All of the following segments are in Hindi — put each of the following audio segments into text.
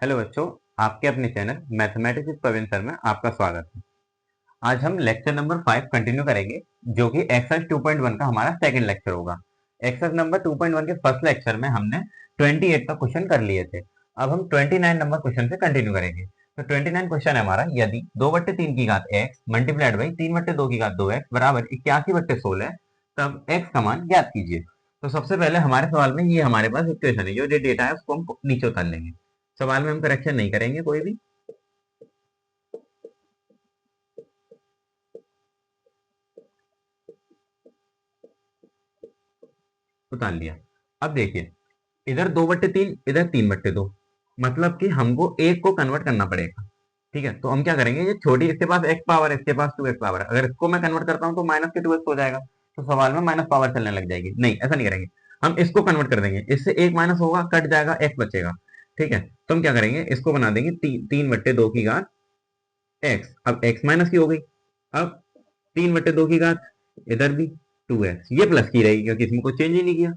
हेलो बच्चों, आपके अपने channel mathematics with Praveen sir में आपका स्वागत है। आज हम लेक्चर नंबर 5 कंटिन्यू करेंगे, जो कि एक्सरसाइज 2.1 का हमारा सेकंड लेक्चर होगा। एक्सरसाइज नंबर 2.1 के फर्स्ट लेक्चर में हमने 28 का क्वेश्चन कर लिए थे। अब हम 29 नंबर क्वेश्चन से कंटिन्यू करेंगे। तो 29 क्वेश्चन है हमारा, यदि 2/3 की घात x मल्टीप्लाइड बाई 3/2 की घात 2x बराबर 81/16 है, तब x का मान ज्ञात कीजिए। तो सबसे पहले हमारे सवाल में ये हमारे पास इक्वेशन है, जो डेटा है उसको हम नीचे उतार लेंगे। सवाल में हम करेक्शन नहीं करेंगे कोई भी। उतार लिया। अब देखिए, इधर 2/3, इधर 3/2, मतलब कि हमको एक को कन्वर्ट करना पड़ेगा। ठीक है, तो हम क्या करेंगे, ये छोटी, इसके पास x पावर है, इसके पास 2x पावर है, अगर इसको मैं कन्वर्ट करता हूँ तो माइनस के 2x हो जाएगा। तो सवाल में माइनस पावर चलने लग जाएगी। नहीं, ऐसा नहीं करेंगे। हम इसको कन्वर्ट कर देंगे, इससे एक माइनस होगा, कट जाएगा, x बचेगा। ठीक है, तो हम क्या करेंगे, इसको बना देंगे 3/2 की घात x। अब x माइनस की हो गई। अब 3/2 की घात इधर भी 2x, ये प्लस की रहेगी क्योंकि इसमें कोई चेंज ही नहीं किया।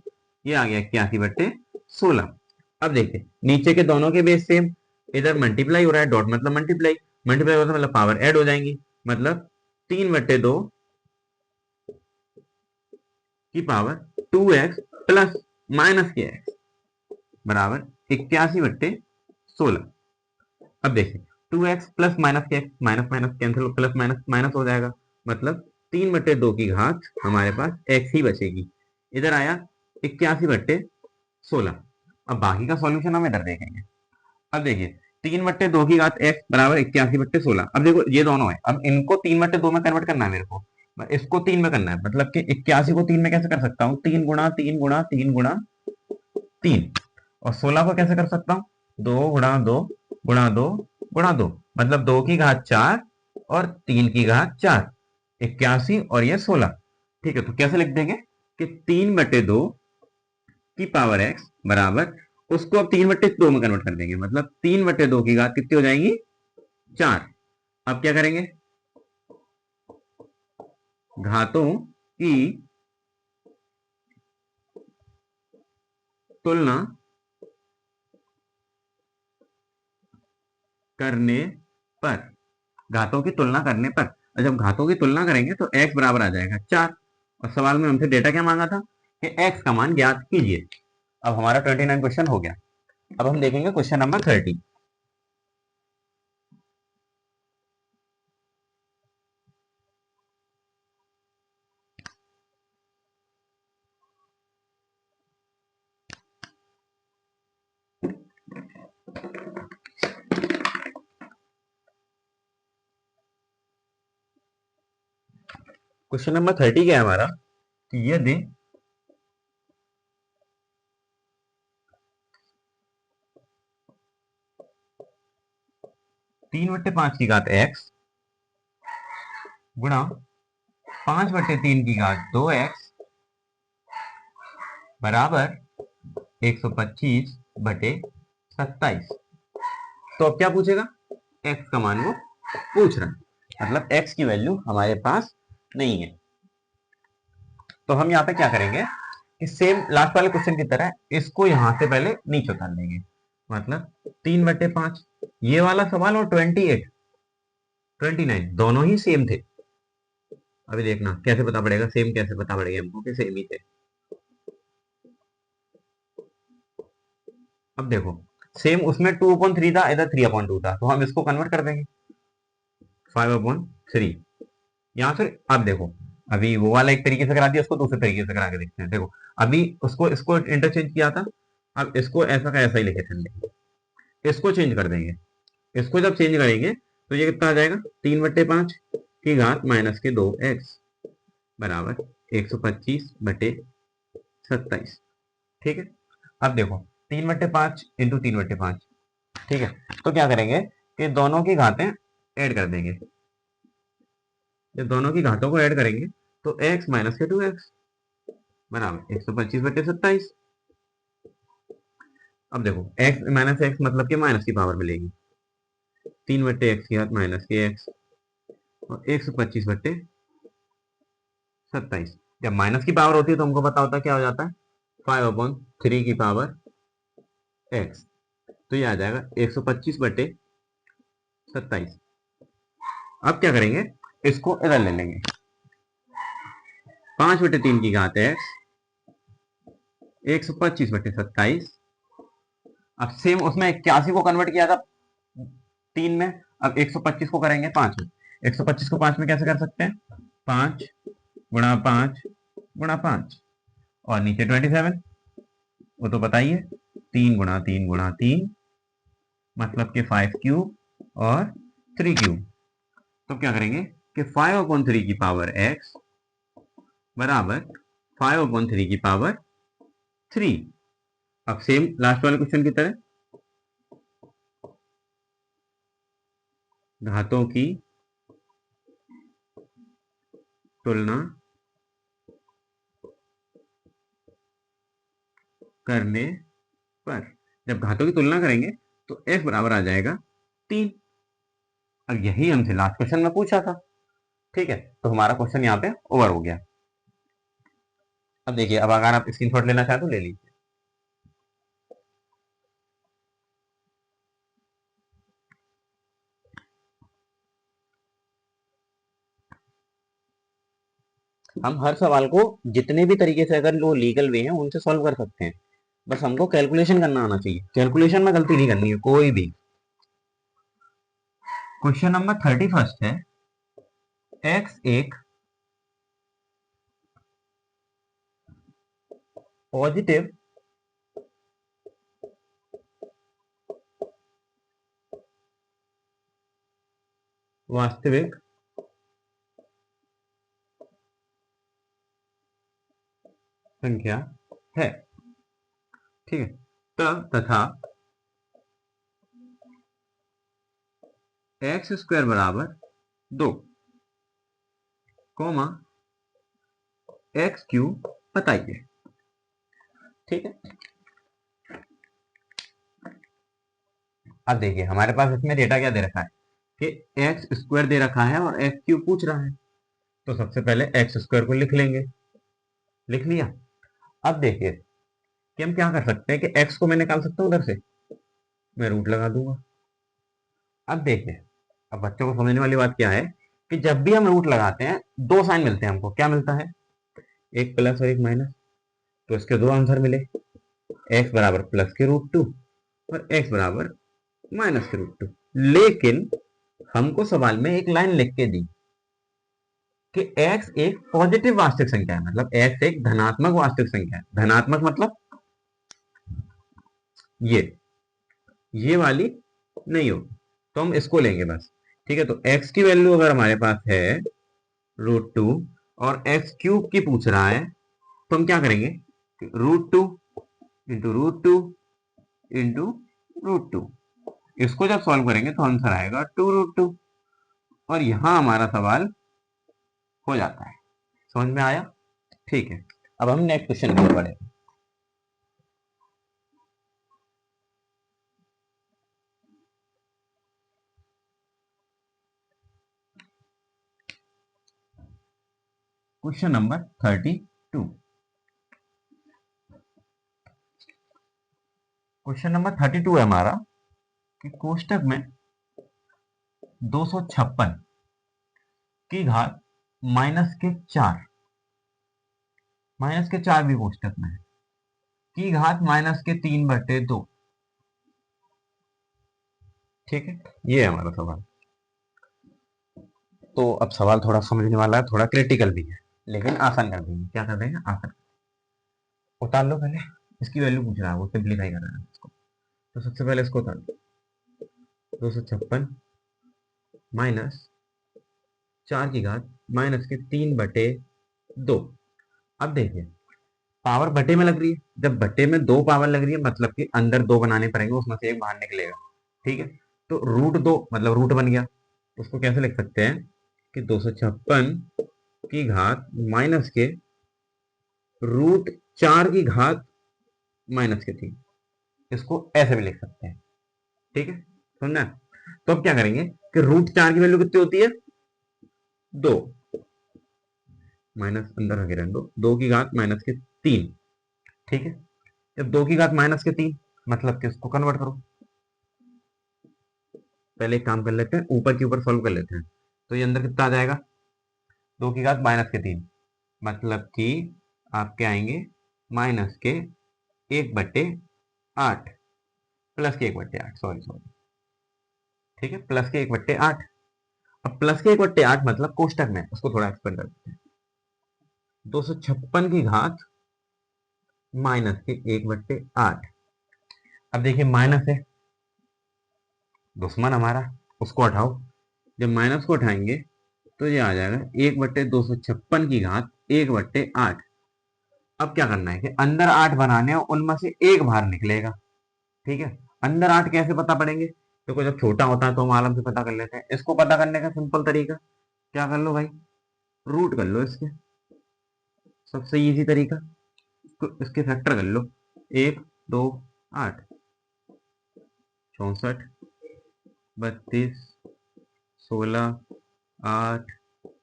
ये आ गया 81/16। अब देखिए, नीचे के दोनों के बेस सेम, इधर मल्टीप्लाई हो रहा है, डॉट मतलब मल्टीप्लाई, मल्टीप्लाई होता है मतलब पावर ऐड हो जाएंगी। मतलब 3/2 की पावर 2x प्लस माइनस के x बराबर 81/16। अब देखिए, 2x प्लस माइनस के x, minus minus cancel, plus minus minus हो जाएगा। मतलब 3/2 की घात हमारे पास x ही बचेगी। इधर आया 81/16। अब बाकी का सॉल्यूशन हम इधर देखेंगे। अब देखिए, 3/2 की घात x बराबर 81/16। अब देखो, ये दोनों है, अब इनको 3/2 में कन्वर्ट करना है मेरे को। इसको 3 में करना है, मतलब कि 81 को 3 में कैसे कर सकता हूँ, 3 गुणा 3 गुणा 3 गुणा 3। और 16 को कैसे कर सकता हूँ, 2 गुणा 2 गुणा 2 गुणा 2, मतलब 2 की घात 4 और 3 की घात 4, 81 और ये 16। ठीक है, तो कैसे लिख देंगे कि 3/2 की पावर x बराबर, उसको अब 3/2 में कन्वर्ट कर देंगे, मतलब 3/2 की घात कितनी हो जाएंगी, 4। अब क्या करेंगे, घातों की तुलना करने पर, घातों की तुलना करने पर, और जब घातों की तुलना करेंगे तो x बराबर आ जाएगा 4। और सवाल में हमसे डेटा क्या मांगा था कि x का मान ज्ञात कीजिए। अब हमारा 29 क्वेश्चन हो गया। अब हम देखेंगे क्वेश्चन नंबर 30। क्वेश्चन नंबर 30 क्या है हमारा, कि यदि 3/5 की घात x गुणा 5/3 की घात 2x बराबर 125/27। तो अब क्या पूछेगा, x का मान वो पूछ रहा है, मतलब x की वैल्यू हमारे पास नहीं है। तो हम यहाँ पे क्या करेंगे कि सेम लास्ट वाले क्वेश्चन की तरह इसको यहां से पहले नीचे उतार लेंगे। मतलब 3/5, ये वाला सवाल और 28 29 दोनों ही सेम थे। अभी देखना कैसे पता पड़ेगा, सेम कैसे पता पड़ेगा हमको कि सेम ही थे। अब देखो, सेम उसमें 2/3 था, इधर 3/2 था, तो हम इसको कन्वर्ट कर देंगे 5/3। यहाँ से अब देखो, अभी वो वाला एक तरीके से करा दिया, उसको दूसरे तरीके से करा के देखते हैं। देखो, अभी उसको इसको इंटरचेंज किया था, अब इसको ऐसा का ऐसा ही लिखे थे, इसको चेंज कर देंगे। इसको जब चेंज करेंगे तो ये कितना आ जाएगा, 3/5 की घात माइनस के 2x बराबर 125/27। ठीक है, अब देखो 3/5 इंटू 3/5। ठीक है, तो क्या करेंगे कि दोनों की घातें ऐड कर देंगे। जब दोनों की घातों को ऐड करेंगे तो x माइनस के 2x बराबर 125/27। अब देखो, x माइनस एक्स मतलब कि माइनस की पावर मिलेगी, 3/x की घात माइनस के x और 125/27। जब माइनस की पावर होती है तो हमको पता होता है क्या हो जाता है, 5/3 की पावर x। तो तो ये आ जाएगा 125/27। अब क्या करेंगे, इसको इधर ले लेंगे। 5/3 की घात है 125/27। अब सेम उसमें 81 को कन्वर्ट किया था 3 में, अब 125 को करेंगे 5 में। 125 को 5 में कैसे कर सकते हैं, 5 × 5 × 5 और नीचे 27, वो तो बताइए 3 × 3 × 3 मतलब कि 5³ और 3³ तो क्या करेंगे कि 5/3 की पावर x बराबर 5/3 की पावर 3। अब सेम लास्ट वाले क्वेश्चन की तरह घातों की तुलना करने पर, जब घातों की तुलना करेंगे तो x बराबर आ जाएगा 3। और यही हमसे लास्ट क्वेश्चन में पूछा था। ठीक है, तो हमारा क्वेश्चन यहाँ पे ओवर हो गया। अब देखिए, अब अगर आप स्क्रीनशॉट लेना चाहते तो ले लीजिए। हम हर सवाल को जितने भी तरीके से अगर वो लीगल वे हैं उनसे सॉल्व कर सकते हैं, बस हमको कैलकुलेशन करना आना चाहिए। कैलकुलेशन में गलती नहीं करनी है कोई भी। क्वेश्चन नंबर 31 है, x एक पॉजिटिव वास्तविक संख्या है। ठीक है, तब तथा x² बराबर 2, कोमा x³ बताइए। ठीक है, अब देखिए हमारे पास इसमें डेटा क्या दे रखा है कि x² दे रखा है और x³ पूछ रहा है, तो सबसे पहले x² को लिख लेंगे। लिख लिया। अब देखिए कि हम क्या कर सकते हैं कि x को मैं निकाल सकता हूं उधर से, मैं रूट लगा दूंगा। अब देखिए, अब बच्चों को समझने वाली बात क्या है कि जब भी हम रूट लगाते हैं दो साइन मिलते हैं हमको। क्या मिलता है, एक प्लस और एक माइनस। तो इसके दो आंसर मिले, x बराबर प्लस के √2 और x बराबर माइनस के √2। लेकिन हमको सवाल में एक लाइन लिख के दी कि x एक पॉजिटिव वास्तविक संख्या है, मतलब x एक धनात्मक वास्तविक संख्या है। धनात्मक मतलब ये वाली नहीं होगी, तो हम इसको लेंगे बस। ठीक है, तो x की वैल्यू अगर हमारे पास है √2 और x³ की पूछ रहा है, तो हम क्या करेंगे, √2 इंटू √2 इसको जब सॉल्व करेंगे तो आंसर आएगा 2√2 और यहां हमारा सवाल हो जाता है। समझ में आया? ठीक है, अब हम नेक्स्ट क्वेश्चन की ओर बढ़े। Question number 32। क्वेश्चन नंबर 32 है हमारा कि कोष्टक में 256 की घात -4, -4 भी कोष्टक में है, की घात -3/2। ठीक है, ये है हमारा सवाल। तो अब सवाल थोड़ा समझने वाला है, थोड़ा क्रिटिकल भी है, लेकिन आसान कर देंगे। क्या कर देंगे, आसान। उतार लो पहले, इसकी वैल्यू पूछ रहा है, वो सिंप्लीफाई कर रहा है इसको। तो सबसे पहले इसको उतार लो, 256 माइनस 4 की घात -3/2। अब देखिए, पावर बटे में लग रही है, जब बटे में दो पावर लग रही है मतलब कि अंदर दो बनाने पड़ेंगे, उसमें से एक बाहर निकलेगा। ठीक है, तो √2 मतलब रूट बन गया। उसको कैसे लिख सकते हैं कि 256 की घात माइनस के √4 की घात -3, इसको ऐसे भी लिख सकते हैं। ठीक है, समझना? तो अब क्या करेंगे कि √4 की वैल्यू कितनी होती है, 2, माइनस अंदर रखे रहने दो, 2 की घात -3। ठीक है, जब 2 की घात -3 मतलब कि उसको कन्वर्ट करो, पहले एक काम कर लेते हैं, ऊपर के ऊपर सॉल्व कर लेते हैं। तो ये अंदर कितना आ जाएगा, 2 की घात -3, मतलब कि आपके आएंगे -1/8 +1/8, सॉरी सॉरी, ठीक है, +1/8। अब +1/8 मतलब कोष्टक में उसको थोड़ा एक्सपेंड करते हैं, 256 की घात -1/8। अब देखिए माइनस है, दुश्मन हमारा, उसको हटाओ। जब माइनस को उठाएंगे तो ये आ जाएगा 1/256 की घात 1/8। अब क्या करना है कि अंदर 8 बनाने हैं, उनमें से एक बाहर निकलेगा, ठीक है। अंदर 8 कैसे पता पड़ेंगे, देखो जब छोटा होता है तो हम आराम से पता कर लेते हैं। इसको पता करने का सिंपल तरीका क्या कर लो भाई, रूट कर लो इसके, सबसे इजी तरीका। तो इसके फैक्टर कर लो, 1 2 8, 64 32 16 8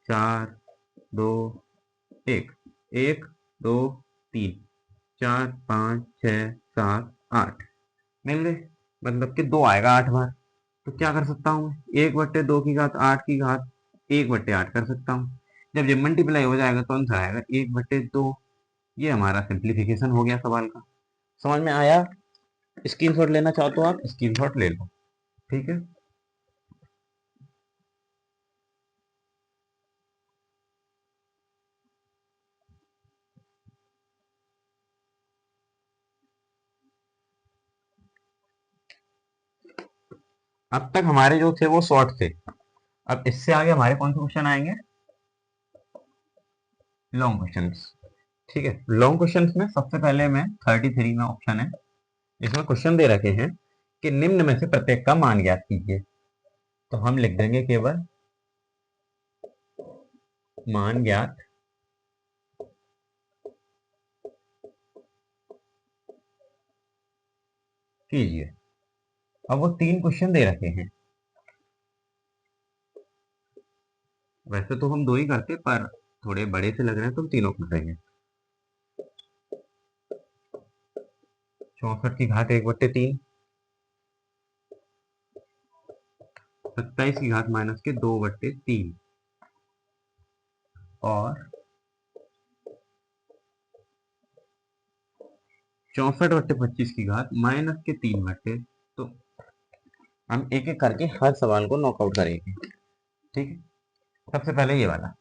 4 2 1, 1 2 3 4 5 6 7 8 मिल गए, मतलब कि 2 आएगा 8 बार। तो क्या कर सकता हूँ मैं, 1/2 की घात 8 कर सकता हूँ। जब ये मल्टीप्लाई हो जाएगा तो आंसर आएगा 1/2। ये हमारा सिंप्लीफिकेशन हो गया सवाल का। समझ में आया, स्क्रीनशॉट लेना चाहो तो आप स्क्रीनशॉट ले लो, ठीक है। अब तक हमारे जो थे वो शॉर्ट थे, अब इससे आगे हमारे कौन से क्वेश्चन आएंगे, लॉन्ग क्वेश्चंस, ठीक है। लॉन्ग क्वेश्चंस में सबसे पहले में 33 में ऑप्शन है, इसमें क्वेश्चन दे रखे हैं कि निम्न में से प्रत्येक का मान ज्ञात कीजिए। तो हम लिख देंगे केवल मान ज्ञात कीजिए। अब वो 3 क्वेश्चन दे रखे हैं, वैसे तो हम 2 ही करते पर थोड़े बड़े से लग रहे हैं तो हम तीनों कर देंगे। 64 की घात 1/3, 27 की घात -2/3, और 64/25 की घात -3/। तो हम एक एक करके हर सवाल को नॉकआउट करेंगे, ठीक है। सबसे पहले ये वाला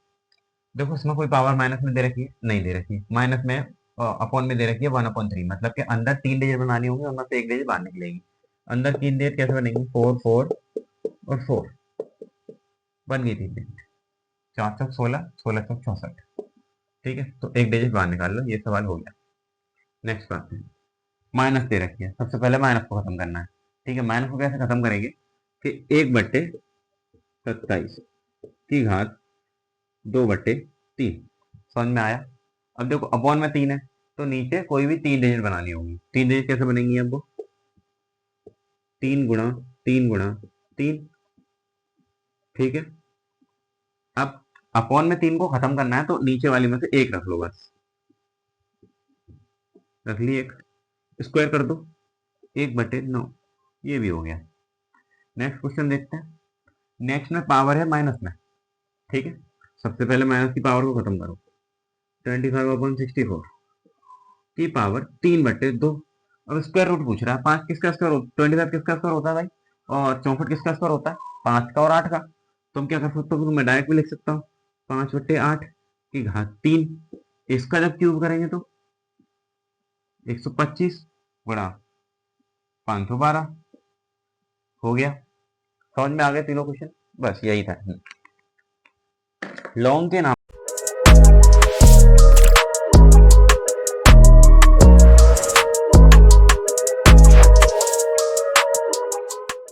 देखो, इसमें कोई पावर माइनस में दे रखी है, नहीं दे रखी, माइनस में अपॉन में दे रखी है 1/3, मतलब कि अंदर 3 डिजिट बनानी होंगी, उनमें से एक डिजिट बाहर निकलेगी। अंदर 3 डिजिट कैसे बनेंगी, 4 4 और 4, बन गई 3 डिजिट, 4 चौक 16, 16 चौक 64, ठीक है। तो एक डिजिट बाहर निकाल लो, ये सवाल हो गया। नेक्स्ट बात है, माइनस दे रखी है, सबसे पहले माइनस को खत्म करना है, ठीक है। माइनस को कैसे खत्म करेंगे कि 1/27 की घात 2/3, समझ में आया। अब देखो अपॉन में 3 है, तो नीचे कोई भी 3 डिजिट बनानी होगी। 3 डिजिट कैसे बनेंगी, अब वो 3 × 3 × 3, ठीक है। अब अपॉन में 3 को खत्म करना है तो नीचे वाली में से एक रख लो, बस रख ली एक, स्क्वायर कर दो 1/9, ये भी हो गया। नेक्स्ट क्वेश्चन देखते हैं। नेक्स्ट में पावर है माइनस में, ठीक है। सबसे पहले माइनस की पावर को खत्म करो, 25/64 की पावर 3/2। अब स्क्वायर रूट पूछ रहा है, 5 किसका स्क्वायर होता है, 25 किसका स्क्वायर होता है भाई, और 64 किसका स्क्वायर होता है, 5 का और 8 का। तो हम क्या कर सकते हो, मैं डायरेक्ट भी लिख सकता हूँ 5/8 की घात 3, इसका जब क्यूब करेंगे तो 125 × 512 हो गया। समझ में आ गए तीनों क्वेश्चन, बस यही था लॉन्ग के नाम।